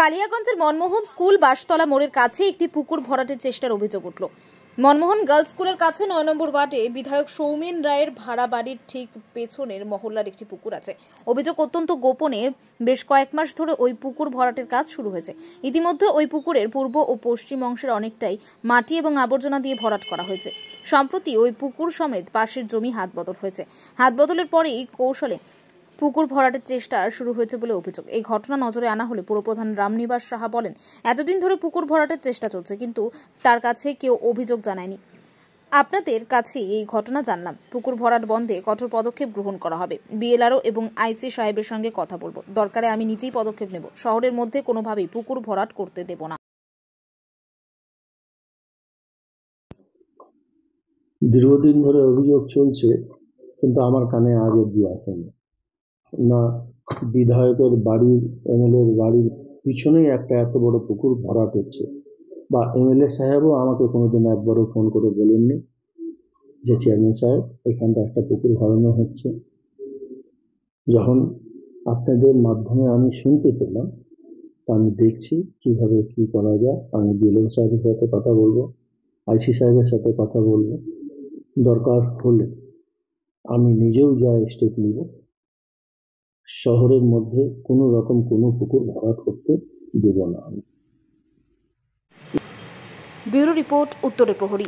কালিয়াগঞ্জের Manmohan school Bastala মোড়ের কাছে একটি পুকুর ভরাটের চেষ্টার অভিযোগ উঠল। মনমোহন গার্লস স্কুলের কাছে ৯ নম্বর ওয়ার্ডে বিধায়ক সৌমেন রায়ের ভাড়া বাড়ির ঠিক পেছনের মহল্লার একটি পুকুর আছে। অভিযোগ অত্যন্ত গোপনে বেশ কয়েক মাস ধরে ওই পুকুর ভরাটের কাজ শুরু হয়েছে। ইতিমধ্যে ওই পুকুরের পূর্ব ও পশ্চিম অংশের অনেকটাই মাটি এবং আবর্জনা দিয়ে ভরাট করা হয়েছে। সম্প্রতি ওই পুকুর সমেত পাশের জমি হাত বদল হয়েছে। হাত বদলের পরেই কৌশলে পুকুর ভরাটের চেষ্টা শুরু হয়েছে বলে অভিযোগ। এই ঘটনা নজরে আনা হলে পুরপ্রধান রামনিবাস সাহা বলেন, এতদিন ধরে পুকুর ভরাটের চেষ্টা চলছে, কিন্তু তার কাছে কেউ অভিযোগ জানায়নি। আপনাদের কাছে এই ঘটনা জানলাম। পুকুর ভরাট বন্ধে কঠোর পদক্ষেপ গ্রহণ করা হবে। বিএলআরও এবং আইসি সাহেবের সঙ্গে কথা বলবো। দরকারে আমি নিজেই পদক্ষেপ নেব। শহরের মধ্যে কোনোভাবেই পুকুর ভরাট করতে দেব না। দীর্ঘদিন ধরে অভিযোগ চলছে, কিন্তু আমার কানে আজ অব্দি আসেনি। না, বিধায়কের বাড়ির, এমএলএর বাড়ির পিছনেই একটা এত বড় পুকুর ভরাট হচ্ছে, বা এমএলএ সাহেবও আমাকে কোনোদিন একবারও ফোন করে বলেননি যে চেয়ারম্যান সাহেব এখানটা একটা পুকুর ভরানো হচ্ছে। যখন আপনাদের মাধ্যমে আমি শুনতে পেলাম, তা আমি দেখছি কিভাবে কি করা যায়। আমি বিএলও সাহেবের সাথে কথা বলবো, আইসি সাহেবের সাথে কথা বলবো। দরকার হলে আমি নিজেও যা স্টেপ নিব। শহরের মধ্যে কোনো রকম কোনো পুকুর ভরাট করতে দেব না আমি। ব্যুরো রিপোর্ট, উত্তরের প্রহরী।